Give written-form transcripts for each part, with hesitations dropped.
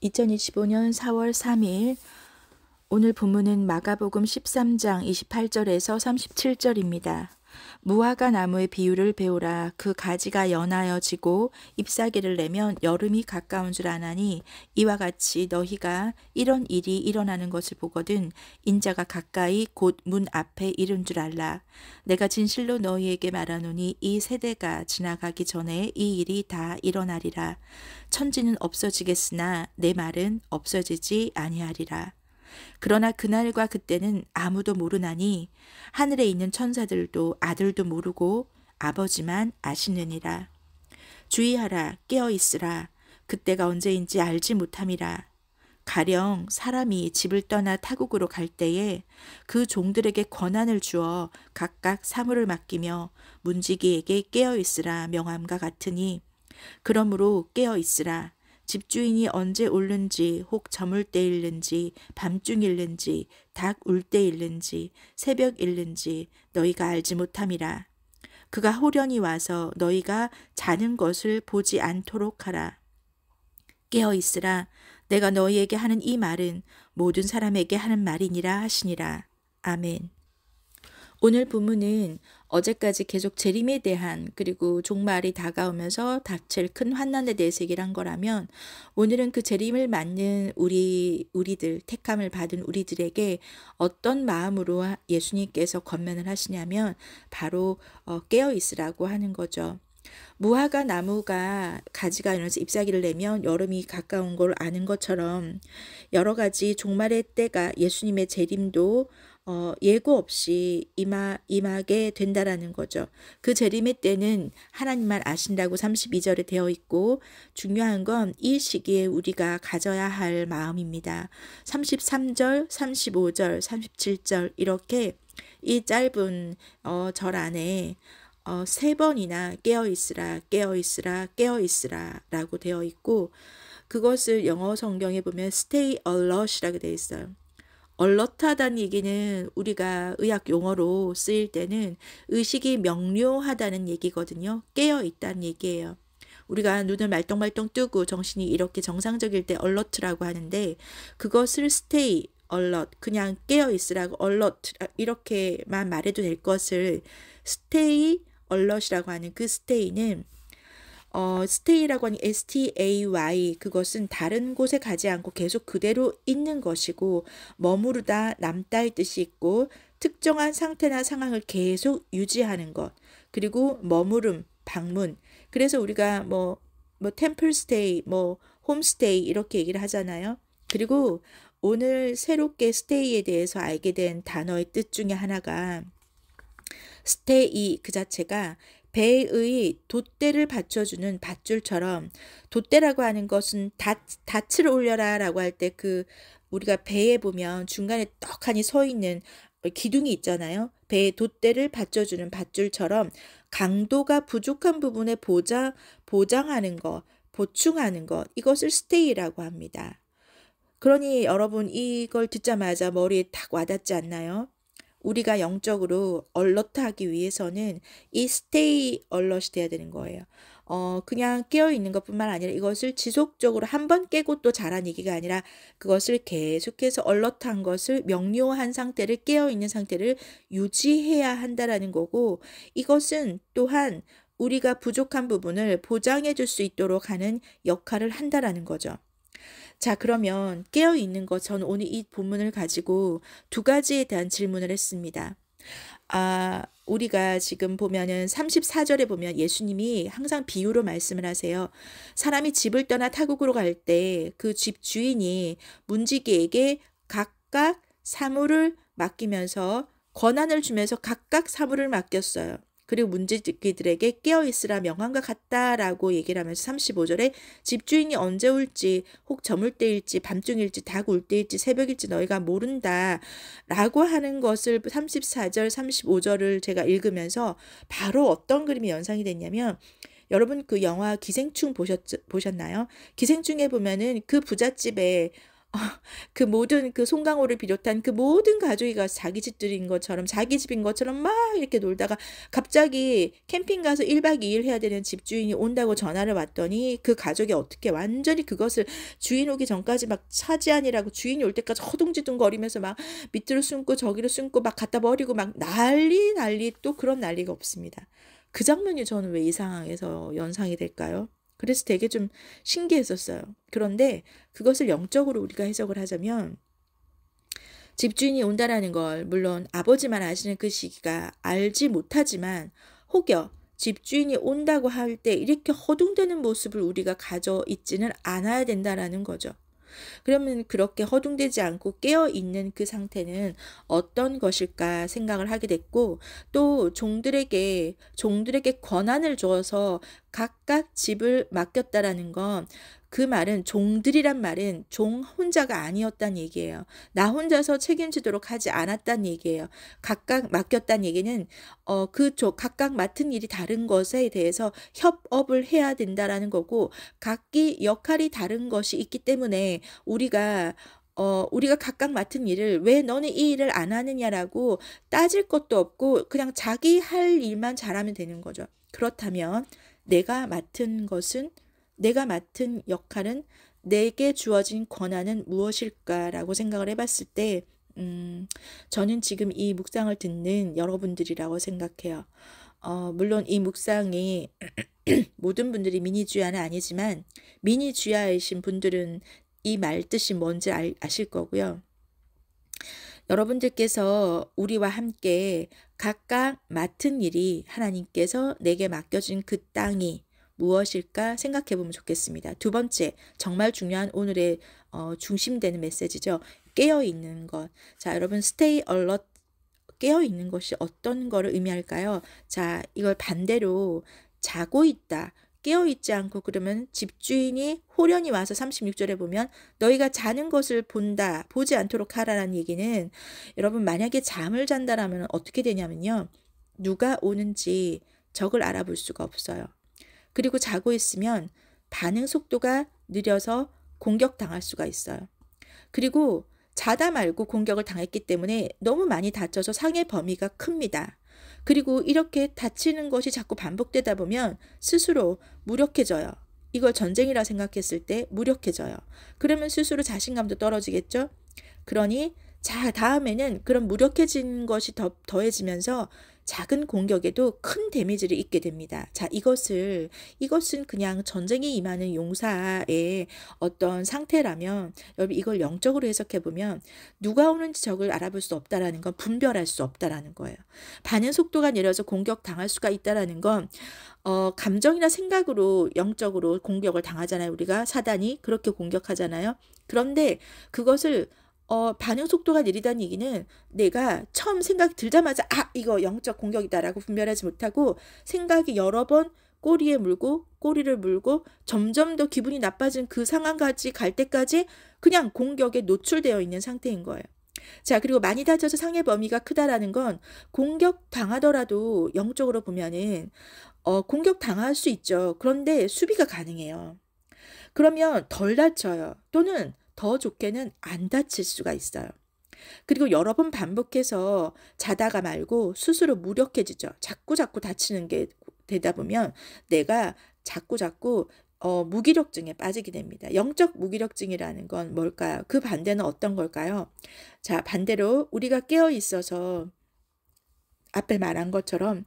2025년 4월 3일 오늘 본문은 마가복음 13장 28절에서 37절입니다. 무화과 나무의 비유를 배우라. 그 가지가 연하여 지고 잎사귀를 내면 여름이 가까운 줄 아나니 이와 같이 너희가 이런 일이 일어나는 것을 보거든 인자가 가까이 곧 문 앞에 이른 줄 알라. 내가 진실로 너희에게 말하노니 이 세대가 지나가기 전에 이 일이 다 일어나리라. 천지는 없어지겠으나 내 말은 없어지지 아니하리라. 그러나 그날과 그때는 아무도 모르나니 하늘에 있는 천사들도 아들도 모르고 아버지만 아시느니라. 주의하라, 깨어있으라. 그때가 언제인지 알지 못함이라. 가령 사람이 집을 떠나 타국으로 갈 때에 그 종들에게 권한을 주어 각각 사물을 맡기며 문지기에게 깨어있으라 명함과 같으니 그러므로 깨어있으라. 집주인이 언제 오는지 혹 저물 때일는지 밤중일는지 닭 울 때일는지 새벽일는지 너희가 알지 못함이라. 그가 호련히 와서 너희가 자는 것을 보지 않도록 하라. 깨어있으라. 내가 너희에게 하는 이 말은 모든 사람에게 하는 말이니라 하시니라. 아멘. 오늘 본문은 어제까지 계속 재림에 대한 그리고 종말이 다가오면서 닥칠 큰 환난에 대해서 얘기를 한 거라면 오늘은 그 재림을 맞는 우리들 택함을 받은 우리들에게 어떤 마음으로 예수님께서 권면을 하시냐면 바로 깨어 있으라고 하는 거죠. 무화과 나무가 가지가 이러면서 잎사귀를 내면 여름이 가까운 걸 아는 것처럼 여러 가지 종말의 때가 예수님의 재림도 예고 없이 임하게 된다라는 거죠. 그 재림의 때는 하나님만 아신다고 32절에 되어 있고 중요한 건 이 시기에 우리가 가져야 할 마음입니다. 33절, 35절, 37절 이렇게 이 짧은 절 안에 세 번이나 깨어있으라, 깨어있으라, 깨어있으라 라고 되어 있고 그것을 영어 성경에 보면 stay alert이라고 되어 있어요. 얼럿하다는 얘기는 우리가 의학 용어로 쓰일 때는 의식이 명료하다는 얘기거든요. 깨어있다는 얘기예요. 우리가 눈을 말똥말똥 뜨고 정신이 이렇게 정상적일 때 얼럿라고 하는데 그것을 stay alert, 그냥 깨어있으라고 alert 이렇게만 말해도 될 것을 stay alert이라고 하는 그 stay는 stay라고 하는 stay 그것은 다른 곳에 가지 않고 계속 그대로 있는 것이고 머무르다 남다의 뜻이 있고 특정한 상태나 상황을 계속 유지하는 것 그리고 머무름, 방문 그래서 우리가 뭐 템플 스테이, 홈 스테이 이렇게 얘기를 하잖아요. 그리고 오늘 새롭게 스테이에 대해서 알게 된 단어의 뜻 중에 하나가 스테이 그 자체가 배의 돛대를 받쳐주는 밧줄처럼 돛대라고 하는 것은 닻을 올려라 라고 할 때 그 우리가 배에 보면 중간에 떡하니 서 있는 기둥이 있잖아요. 배의 돛대를 받쳐주는 밧줄처럼 강도가 부족한 부분에 보장하는 것, 보충하는 것 이것을 스테이라고 합니다. 그러니 여러분 이걸 듣자마자 머리에 탁 와닿지 않나요? 우리가 영적으로 얼러트하기 위해서는 이 stay alert이 돼야 되는 거예요. 그냥 깨어있는 것뿐만 아니라 이것을 지속적으로 한 번 깨고 또 자란 얘기가 아니라 그것을 계속해서 얼러트한 것을 명료한 상태를 깨어있는 상태를 유지해야 한다라는 거고 이것은 또한 우리가 부족한 부분을 보장해 줄 수 있도록 하는 역할을 한다라는 거죠. 자, 그러면 깨어있는 것, 저는 오늘 이 본문을 가지고 두 가지에 대한 질문을 했습니다. 우리가 지금 보면은 34절에 보면 예수님이 항상 비유로 말씀을 하세요. 사람이 집을 떠나 타국으로 갈 때 그 집 주인이 문지기에게 각각 사물을 맡기면서 권한을 주면서 각각 사물을 맡겼어요. 그리고 문지기들에게 깨어있으라 명함과 같다라고 얘기를 하면서 35절에 집주인이 언제 올지 혹 저물 때일지 밤중일지 닭 울 때일지 새벽일지 너희가 모른다 라고 하는 것을 34절 35절을 제가 읽으면서 바로 어떤 그림이 연상이 됐냐면 여러분 그 영화 기생충 보셨나요? 기생충에 보면은 그 부잣집에 그 모든 그 송강호를 비롯한 그 모든 가족이 가서 자기 집들인 것처럼 자기 집인 것처럼 막 이렇게 놀다가 갑자기 캠핑 가서 1박 2일 해야 되는 집주인이 온다고 전화를 왔더니 그 가족이 어떻게 완전히 그것을 주인 오기 전까지 막 차지하니라고 주인이 올 때까지 허둥지둥거리면서 막 밑으로 숨고 저기로 숨고 막 갖다 버리고 막 난리 또 그런 난리가 없습니다. 그 장면이 저는 왜 이 상황에서 연상이 될까요? 그래서 되게 좀 신기했었어요. 그런데 그것을 영적으로 우리가 해석을 하자면 집주인이 온다라는 걸 물론 아버지만 아시는 그 시기가 알지 못하지만 혹여 집주인이 온다고 할 때 이렇게 허둥대는 모습을 우리가 가져 있지는 않아야 된다라는 거죠. 그러면 그렇게 허둥대지 않고 깨어 있는 그 상태는 어떤 것일까 생각을 하게 됐고 또 종들에게 권한을 주어서 각각 집을 맡겼다라는 건 그 말은 종들이란 말은 종 혼자가 아니었단 얘기예요. 나 혼자서 책임지도록 하지 않았단 얘기예요. 각각 맡겼단 얘기는 각각 맡은 일이 다른 것에 대해서 협업을 해야 된다라는 거고 각기 역할이 다른 것이 있기 때문에 우리가 각각 맡은 일을 왜 너는 이 일을 안 하느냐라고 따질 것도 없고 그냥 자기 할 일만 잘하면 되는 거죠. 그렇다면 내가 맡은 역할은 내게 주어진 권한은 무엇일까라고 생각을 해봤을 때 저는 지금 이 묵상을 듣는 여러분들이라고 생각해요. 물론 이 묵상이 모든 분들이 미니주야는 아니지만 미니주야이신 분들은 이 말 뜻이 뭔지 아실 거고요. 여러분들께서 우리와 함께 각각 맡은 일이 하나님께서 내게 맡겨진 그 땅이 무엇일까 생각해 보면 좋겠습니다. 두 번째, 정말 중요한 오늘의 중심되는 메시지죠. 깨어있는 것. 자, 여러분 stay alert, 깨어있는 것이 어떤 거를 의미할까요? 자, 이걸 반대로 자고 있다. 깨어있지 않고 그러면 집주인이 호련히 와서 36절에 보면 너희가 자는 것을 보지 않도록 하라는 얘기는 여러분 만약에 잠을 잔다라면 어떻게 되냐면요. 누가 오는지 적을 알아볼 수가 없어요. 그리고 자고 있으면 반응 속도가 느려서 공격당할 수가 있어요. 그리고 자다 말고 공격을 당했기 때문에 너무 많이 다쳐서 상해 범위가 큽니다. 그리고 이렇게 다치는 것이 자꾸 반복되다 보면 스스로 무력해져요. 이걸 전쟁이라 생각했을 때 무력해져요. 그러면 스스로 자신감도 떨어지겠죠? 그러니 다음에는 그런 무력해진 것이 더해지면서 작은 공격에도 큰 데미지를 입게 됩니다. 자, 이것은 그냥 전쟁에 임하는 용사의 어떤 상태라면 여러분 이걸 영적으로 해석해 보면 누가 오는지 적을 알아볼 수 없다라는 건 분별할 수 없다라는 거예요. 반응 속도가 느려서 공격 당할 수가 있다라는 건 감정이나 생각으로 영적으로 공격을 당하잖아요. 우리가 사단이 그렇게 공격하잖아요. 그런데 그것을 반응 속도가 느리다는 얘기는 내가 처음 생각이 들자마자 이거 영적 공격이다라고 분별하지 못하고 생각이 여러 번 꼬리를 물고 점점 더 기분이 나빠진 그 상황까지 갈 때까지 그냥 공격에 노출되어 있는 상태인 거예요. 자, 그리고 많이 다쳐서 상해 범위가 크다라는 건 공격 당하더라도 영적으로 보면은 공격 당할 수 있죠. 그런데 수비가 가능해요. 그러면 덜 다쳐요. 또는 더 좋게는 안 다칠 수가 있어요. 그리고 여러 번 반복해서 자다가 말고 스스로 무력해지죠. 자꾸 다치는 게 되다 보면 내가 자꾸 무기력증에 빠지게 됩니다. 영적 무기력증이라는 건 뭘까요? 그 반대는 어떤 걸까요? 자, 반대로 우리가 깨어 있어서 앞에 말한 것처럼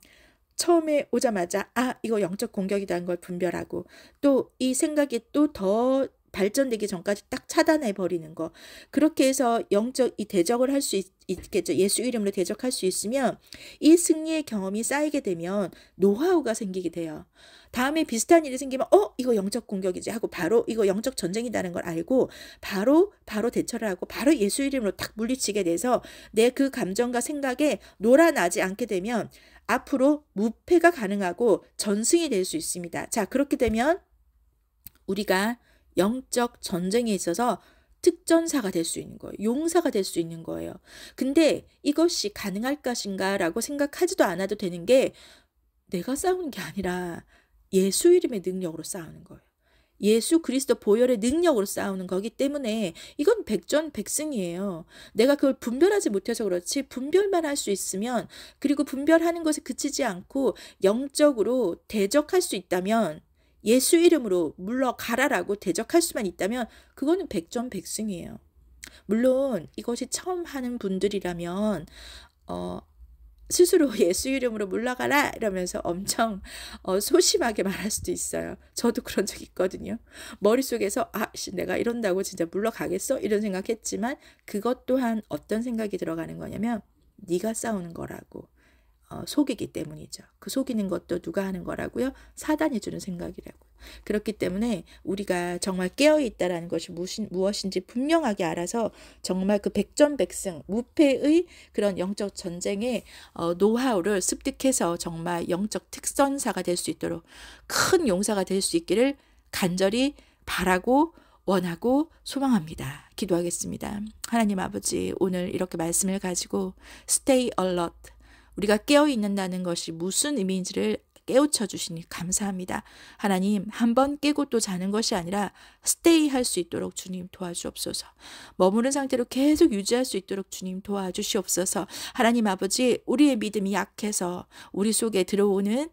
처음에 오자마자 이거 영적 공격이라는 걸 분별하고 또 이 생각이 또 더 발전되기 전까지 딱 차단해 버리는 거. 그렇게 해서 영적 이 대적을 할 수 있겠죠. 예수 이름으로 대적할 수 있으면 이 승리의 경험이 쌓이게 되면 노하우가 생기게 돼요. 다음에 비슷한 일이 생기면 이거 영적 공격이지 하고 바로 이거 영적 전쟁이라는 걸 알고 바로 대처를 하고 바로 예수 이름으로 딱 물리치게 돼서 내 그 감정과 생각에 놀아나지 않게 되면 앞으로 무패가 가능하고 전승이 될 수 있습니다. 자, 그렇게 되면 우리가 영적 전쟁에 있어서 특전사가 될 수 있는 거예요. 용사가 될 수 있는 거예요. 근데 이것이 가능할 것인가라고 생각하지도 않아도 되는 게 내가 싸우는 게 아니라 예수 이름의 능력으로 싸우는 거예요. 예수 그리스도 보혈의 능력으로 싸우는 거기 때문에 이건 백전백승이에요. 내가 그걸 분별하지 못해서 그렇지, 분별만 할 수 있으면, 그리고 분별하는 것에 그치지 않고 영적으로 대적할 수 있다면, 예수 이름으로 물러가라라고 대적할 수만 있다면 그거는 백전백승이에요. 물론 이것이 처음 하는 분들이라면 어 스스로 예수 이름으로 물러가라 이러면서 엄청 소심하게 말할 수도 있어요. 저도 그런 적 있거든요. 머릿속에서 '아 씨 내가 이런다고 진짜 물러가겠어?' 이런 생각했지만, 그것 또한 어떤 생각이 들어가는 거냐면 네가 싸우는 거라고. 속이기 때문이죠. 그 속이는 것도 누가 하는 거라고요? 사단이 주는 생각이라고요. 그렇기 때문에 우리가 정말 깨어 있다라는 것이 무엇인지 분명하게 알아서 정말 그 백전백승 무패의 그런 영적 전쟁의 노하우를 습득해서 정말 영적 특선사가 될 수 있도록, 큰 용사가 될 수 있기를 간절히 바라고 원하고 소망합니다. 기도하겠습니다. 하나님 아버지, 오늘 이렇게 말씀을 가지고 stay alert, 우리가 깨어 있는다는 것이 무슨 의미인지를 깨우쳐 주시니 감사합니다. 하나님, 한 번 깨고 또 자는 것이 아니라 스테이 할 수 있도록 주님 도와주옵소서. 머무른 상태로 계속 유지할 수 있도록 주님 도와주시옵소서. 하나님 아버지, 우리의 믿음이 약해서 우리 속에 들어오는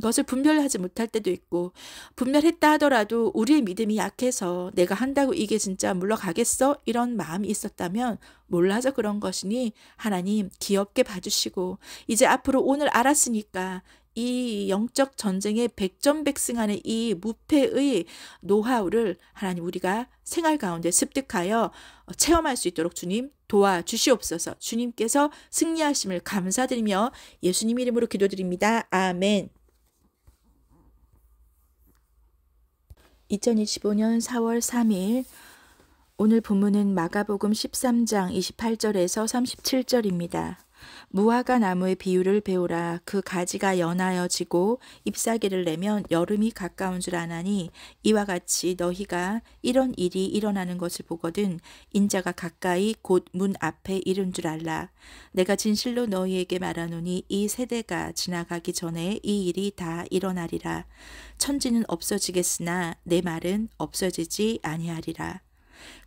것을 분별하지 못할 때도 있고, 분별했다 하더라도 우리의 믿음이 약해서 내가 한다고 이게 진짜 물러가겠어? 이런 마음이 있었다면 몰라서 그런 것이니 하나님 귀엽게 봐주시고, 이제 앞으로 오늘 알았으니까 이 영적 전쟁에 백전백승하는 이 무패의 노하우를 하나님 우리가 생활 가운데 습득하여 체험할 수 있도록 주님 도와주시옵소서. 주님께서 승리하심을 감사드리며 예수님 이름으로 기도드립니다. 아멘. 2025년 4월 3일 오늘 본문은 마가복음 13장 28절에서 37절입니다. 무화과 나무의 비유를 배우라. 그 가지가 연하여 지고 잎사귀를 내면 여름이 가까운 줄 아나니, 이와 같이 너희가 이런 일이 일어나는 것을 보거든 인자가 가까이 곧 문 앞에 이른 줄 알라. 내가 진실로 너희에게 말하노니 이 세대가 지나가기 전에 이 일이 다 일어나리라. 천지는 없어지겠으나 내 말은 없어지지 아니하리라.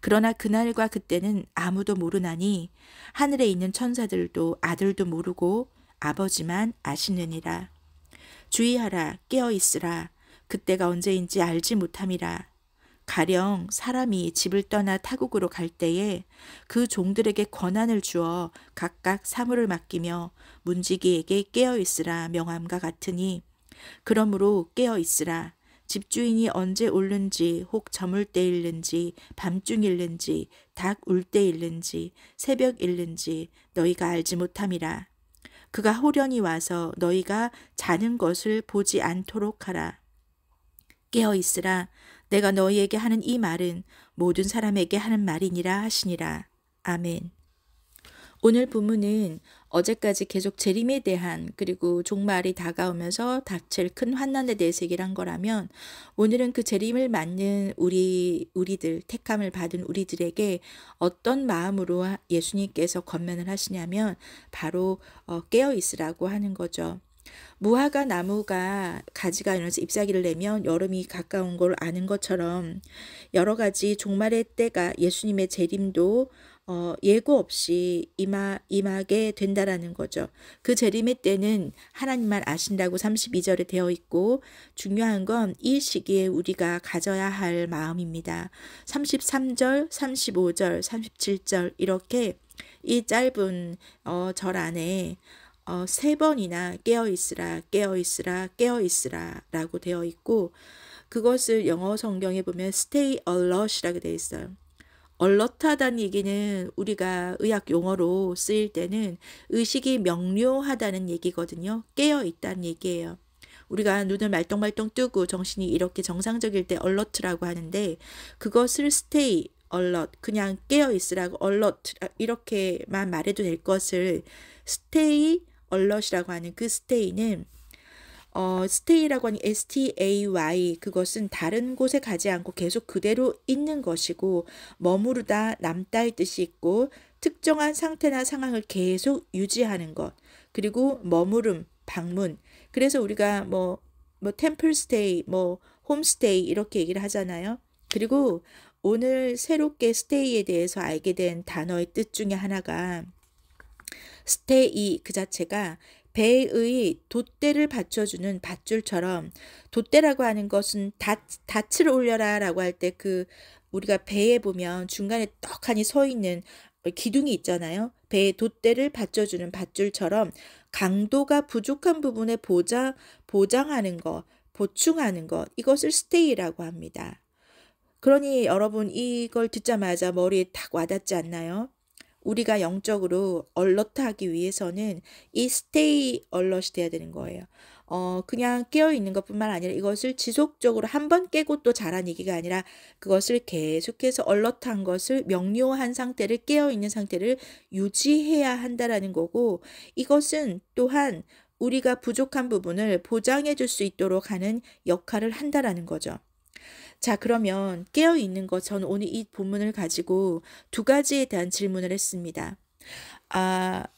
그러나 그날과 그때는 아무도 모르나니 하늘에 있는 천사들도 아들도 모르고 아버지만 아시느니라. 주의하라, 깨어 있으라. 그때가 언제인지 알지 못함이라. 가령 사람이 집을 떠나 타국으로 갈 때에 그 종들에게 권한을 주어 각각 사물을 맡기며 문지기에게 깨어 있으라 명함과 같으니, 그러므로 깨어 있으라. 집주인이 언제 올는지, 혹 저물 때일는지, 밤중일는지, 닭 울 때일는지, 새벽일는지 너희가 알지 못함이라. 그가 호련히 와서 너희가 자는 것을 보지 않도록 하라. 깨어 있으라. 내가 너희에게 하는 이 말은 모든 사람에게 하는 말이니라 하시니라. 아멘. 오늘 본문은 어제까지 계속 재림에 대한, 그리고 종말이 다가오면서 닥칠 큰 환난에 대해서 얘기를 한 거라면, 오늘은 그 재림을 맞는 우리들, 택함을 받은 우리들에게 어떤 마음으로 예수님께서 권면을 하시냐면 바로 깨어 있으라고 하는 거죠. 무화과 나무가 가지가 이러면서 잎사귀를 내면 여름이 가까운 걸 아는 것처럼, 여러 가지 종말의 때가, 예수님의 재림도 예고 없이 임하게 된다라는 거죠. 그 재림의 때는 하나님만 아신다고 32절에 되어 있고, 중요한 건 이 시기에 우리가 가져야 할 마음입니다. 33절, 35절, 37절 이렇게 이 짧은 절 안에 세 번이나 깨어 있으라, 깨어 있으라, 깨어 있으라 라고 되어 있고, 그것을 영어 성경에 보면 stay alert이라고 되어 있어요. 얼러트하다는 얘기는 우리가 의학 용어로 쓰일 때는 의식이 명료하다는 얘기거든요. 깨어 있다는 얘기예요. 우리가 눈을 말똥말똥 뜨고 정신이 이렇게 정상적일 때 얼러트라고 하는데, 그것을 stay alert, 그냥 깨어 있으라고 alert 이렇게만 말해도 될 것을 stay alert이라고 하는 그 stay는 stay라고 하는 stay, 그것은 다른 곳에 가지 않고 계속 그대로 있는 것이고, 머무르다, 남다의 뜻이 있고, 특정한 상태나 상황을 계속 유지하는 것, 그리고 머무름, 방문. 그래서 우리가 템플 스테이, 홈스테이 이렇게 얘기를 하잖아요. 그리고 오늘 새롭게 스테이에 대해서 알게 된 단어의 뜻 중에 하나가 스테이 그 자체가 배의 돛대를 받쳐주는 밧줄처럼 돛대라고 하는 것은 닻을 올려라 라고 할 때 그 우리가 배에 보면 중간에 떡하니 서 있는 기둥이 있잖아요. 배의 돛대를 받쳐주는 밧줄처럼 강도가 부족한 부분에 보장하는 것, 보충하는 것, 이것을 스테이라고 합니다. 그러니 여러분 이걸 듣자마자 머리에 탁 와닿지 않나요? 우리가 영적으로 얼러트하기 위해서는 이 스테이 얼럿이 돼야 되는 거예요. 그냥 깨어있는 것뿐만 아니라 이것을 지속적으로 한 번 깨고 또 자란 얘기가 아니라 그것을 계속해서 얼러트한 것을 명료한 상태를 깨어있는 상태를 유지해야 한다라는 거고 이것은 또한 우리가 부족한 부분을 보장해 줄 수 있도록 하는 역할을 한다라는 거죠. 자, 그러면 깨어있는 것, 저는 오늘 이 본문을 가지고 두 가지에 대한 질문을 했습니다.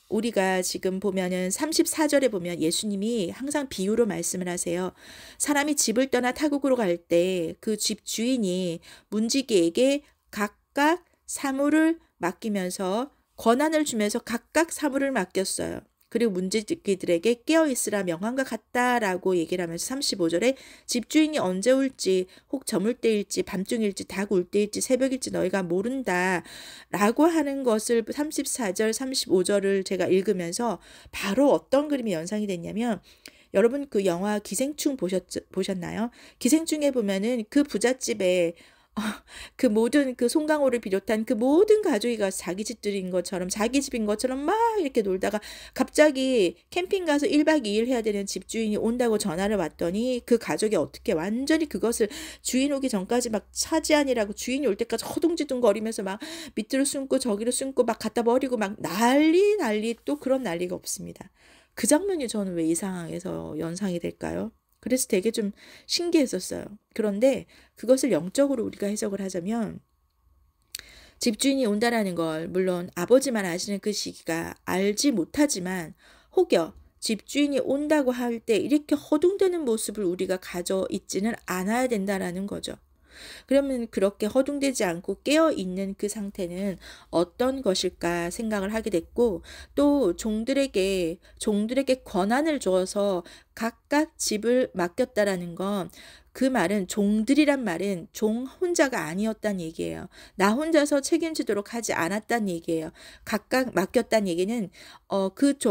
우리가 지금 보면은 34절에 보면 예수님이 항상 비유로 말씀을 하세요. 사람이 집을 떠나 타국으로 갈 때 그 집 주인이 문지기에게 각각 사물을 맡기면서 권한을 주면서 각각 사물을 맡겼어요. 그리고 문지기들에게 깨어있으라 명함과 같다라고 얘기를 하면서 35절에 집주인이 언제 올지 혹 저물 때일지 밤중일지 닭 울 때일지 새벽일지 너희가 모른다 라고 하는 것을 34절 35절을 제가 읽으면서 바로 어떤 그림이 연상이 됐냐면 여러분 그 영화 기생충 보셨나요? 기생충에 보면은 그 부잣집에 그 모든 그 송강호를 비롯한 그 모든 가족이 가서 자기 집들인 것처럼 자기 집인 것처럼 막 이렇게 놀다가 갑자기 캠핑 가서 1박 2일 해야 되는 집주인이 온다고 전화를 왔더니 그 가족이 어떻게 완전히 그것을 주인 오기 전까지 막 차지하니라고 주인이 올 때까지 허둥지둥 거리면서 막 밑으로 숨고 저기로 숨고 막 갖다 버리고 막 난리 또 그런 난리가 없습니다. 그 장면이 저는 왜 이 상황에서 연상이 될까요? 그래서 되게 좀 신기했었어요. 그런데 그것을 영적으로 우리가 해석을 하자면 집주인이 온다라는 걸 물론 아버지만 아시는 그 시기가 알지 못하지만 혹여 집주인이 온다고 할 때 이렇게 허둥대는 모습을 우리가 가져 있지는 않아야 된다라는 거죠. 그러면 그렇게 허둥대지 않고 깨어있는 그 상태는 어떤 것일까 생각을 하게 됐고 또 종들에게 권한을 주어서 각각 집을 맡겼다라는 건 그 말은 종들이란 말은 종 혼자가 아니었단 얘기예요. 나 혼자서 책임지도록 하지 않았단 얘기예요. 각각 맡겼단 얘기는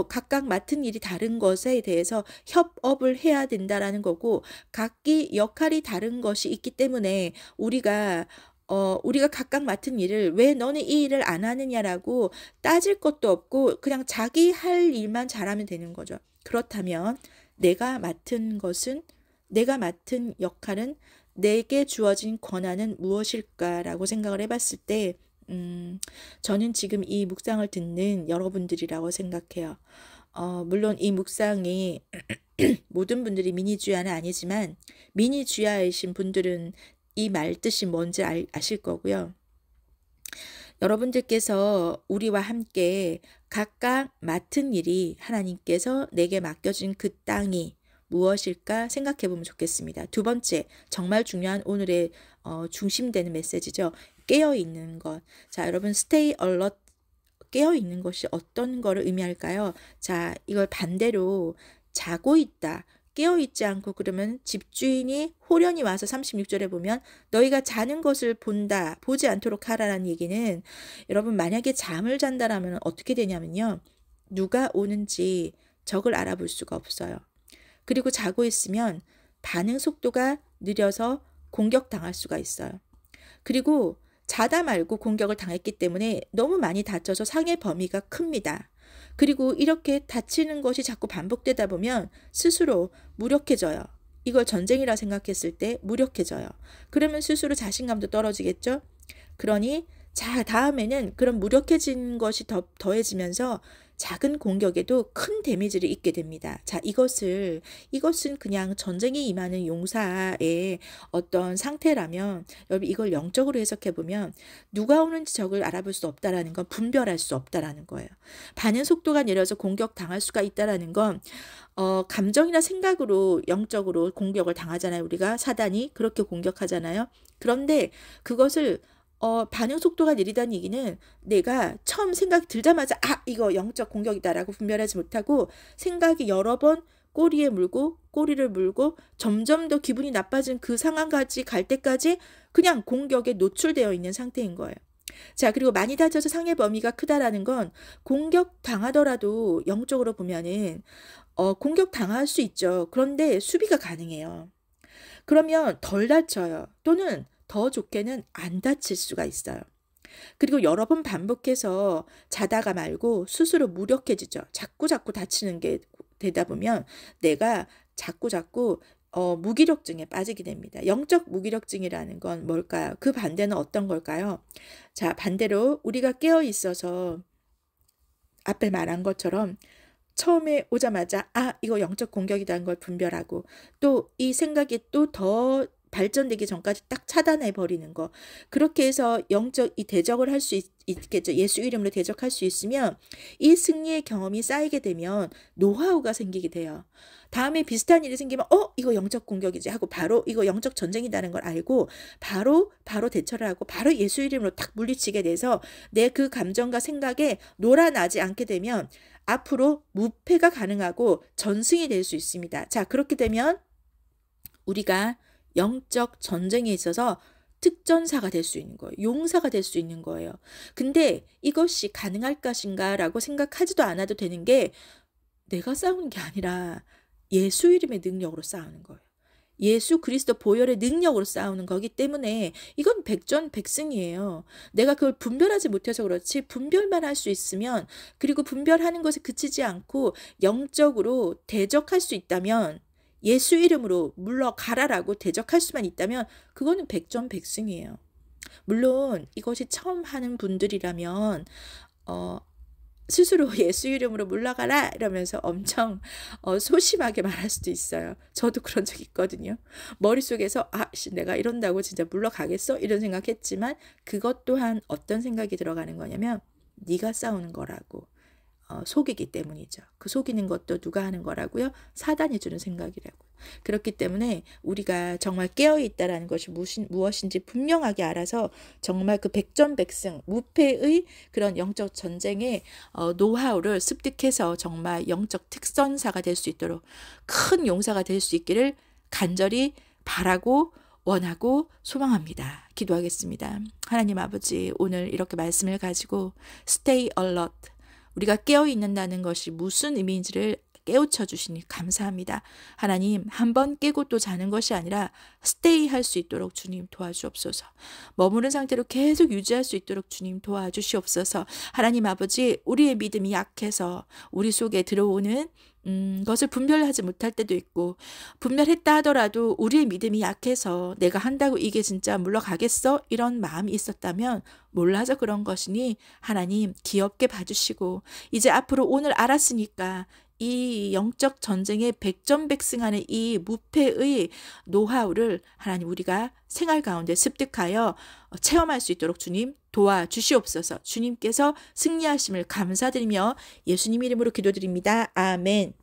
각각 맡은 일이 다른 것에 대해서 협업을 해야 된다라는 거고 각기 역할이 다른 것이 있기 때문에 우리가 각각 맡은 일을 왜 너는 이 일을 안 하느냐라고 따질 것도 없고 그냥 자기 할 일만 잘하면 되는 거죠. 그렇다면 내가 맡은 역할은 내게 주어진 권한은 무엇일까라고 생각을 해봤을 때 저는 지금 이 묵상을 듣는 여러분들이라고 생각해요. 물론 이 묵상이 모든 분들이 미니주야는 아니지만 미니주야이신 분들은 이 말 뜻이 뭔지 아실 거고요. 여러분들께서 우리와 함께 각각 맡은 일이 하나님께서 내게 맡겨진 그 땅이 무엇일까 생각해 보면 좋겠습니다. 두 번째, 정말 중요한 오늘의 중심되는 메시지죠. 깨어있는 것. 자, 여러분 stay alert, 깨어있는 것이 어떤 거를 의미할까요? 자, 이걸 반대로 자고 있다. 깨어있지 않고 그러면 집주인이 호련히 와서 36절에 보면 너희가 자는 것을 보지 않도록 하라는 얘기는 여러분 만약에 잠을 잔다라면 어떻게 되냐면요. 누가 오는지 적을 알아볼 수가 없어요. 그리고 자고 있으면 반응 속도가 느려서 공격당할 수가 있어요. 그리고 자다 말고 공격을 당했기 때문에 너무 많이 다쳐서 상해 범위가 큽니다. 그리고 이렇게 다치는 것이 자꾸 반복되다 보면 스스로 무력해져요. 이걸 전쟁이라 생각했을 때 무력해져요. 그러면 스스로 자신감도 떨어지겠죠? 그러니 다음에는 그런 무력해진 것이 더해지면서 작은 공격에도 큰 데미지를 입게 됩니다. 자, 이것은 그냥 전쟁에 임하는 용사의 어떤 상태라면 여러분 이걸 영적으로 해석해 보면 누가 오는지 적을 알아볼 수 없다라는 건 분별할 수 없다라는 거예요. 반응 속도가 느려서 공격 당할 수가 있다라는 건 감정이나 생각으로 영적으로 공격을 당하잖아요. 우리가 사단이 그렇게 공격하잖아요. 그런데 그것을 반응 속도가 느리다는 얘기는 내가 처음 생각이 들자마자 이거 영적 공격이다라고 분별하지 못하고 생각이 여러 번 꼬리를 물고 점점 더 기분이 나빠진 그 상황까지 갈 때까지 그냥 공격에 노출되어 있는 상태인 거예요. 자, 그리고 많이 다쳐서 상해 범위가 크다라는 건 공격 당하더라도 영적으로 보면은 공격 당할 수 있죠. 그런데 수비가 가능해요. 그러면 덜 다쳐요. 또는 더 좋게는 안 다칠 수가 있어요. 그리고 여러 번 반복해서 자다가 말고 스스로 무력해지죠. 자꾸 다치는 게 되다 보면 내가 자꾸 무기력증에 빠지게 됩니다. 영적 무기력증이라는 건 뭘까요? 그 반대는 어떤 걸까요? 자, 반대로 우리가 깨어 있어서 앞에 말한 것처럼 처음에 오자마자 이거 영적 공격이라는 걸 분별하고 또 이 생각이 또 더 발전되기 전까지 딱 차단해 버리는 거. 그렇게 해서 영적 이 대적을 할 수 있겠죠. 예수 이름으로 대적할 수 있으면 이 승리의 경험이 쌓이게 되면 노하우가 생기게 돼요. 다음에 비슷한 일이 생기면 이거 영적 공격이지 하고 바로 이거 영적 전쟁이라는 걸 알고 바로 대처를 하고 바로 예수 이름으로 딱 물리치게 돼서 내 그 감정과 생각에 놀아나지 않게 되면 앞으로 무패가 가능하고 전승이 될 수 있습니다. 자, 그렇게 되면 우리가 영적 전쟁에 있어서 특전사가 될 수 있는 거예요. 용사가 될 수 있는 거예요. 근데 이것이 가능할 것인가라고 생각하지도 않아도 되는 게 내가 싸우는 게 아니라 예수 이름의 능력으로 싸우는 거예요. 예수 그리스도 보혈의 능력으로 싸우는 거기 때문에 이건 백전백승이에요. 내가 그걸 분별하지 못해서 그렇지 분별만 할 수 있으면 그리고 분별하는 것에 그치지 않고 영적으로 대적할 수 있다면 예수 이름으로 물러가라라고 대적할 수만 있다면 그거는 백전백승이에요. 물론 이것이 처음 하는 분들이라면 스스로 예수 이름으로 물러가라 이러면서 엄청 소심하게 말할 수도 있어요. 저도 그런 적 있거든요. 머릿속에서 내가 이런다고 진짜 물러가겠어? 이런 생각했지만 그것 또한 어떤 생각이 들어가는 거냐면 네가 싸우는 거라고. 속이기 때문이죠. 그 속이는 것도 누가 하는 거라고요? 사단이 주는 생각이라고. 그렇기 때문에 우리가 정말 깨어있다라는 것이 무엇인지 분명하게 알아서 정말 그 백전백승 무패의 그런 영적 전쟁의 노하우를 습득해서 정말 영적 특전사가 될 수 있도록 큰 용사가 될 수 있기를 간절히 바라고 원하고 소망합니다. 기도하겠습니다. 하나님 아버지, 오늘 이렇게 말씀을 가지고 stay alert, 우리가 깨어있는다는 것이 무슨 의미인지를 깨우쳐 주시니 감사합니다. 하나님, 한번 깨고 또 자는 것이 아니라 스테이 할 수 있도록 주님 도와주옵소서. 머무른 상태로 계속 유지할 수 있도록 주님 도와주시옵소서. 하나님 아버지, 우리의 믿음이 약해서 우리 속에 들어오는 것을 분별하지 못할 때도 있고, 분별했다 하더라도 우리의 믿음이 약해서 내가 한다고 이게 진짜 물러가겠어? 이런 마음이 있었다면 몰라서 그런 것이니 하나님 귀엽게 봐주시고, 이제 앞으로 오늘 알았으니까 이 영적 전쟁에 백전백승하는 이 무패의 노하우를 하나님 우리가 생활 가운데 습득하여 체험할 수 있도록 주님 도와주시옵소서. 주님께서 승리하심을 감사드리며 예수님 이름으로 기도드립니다. 아멘.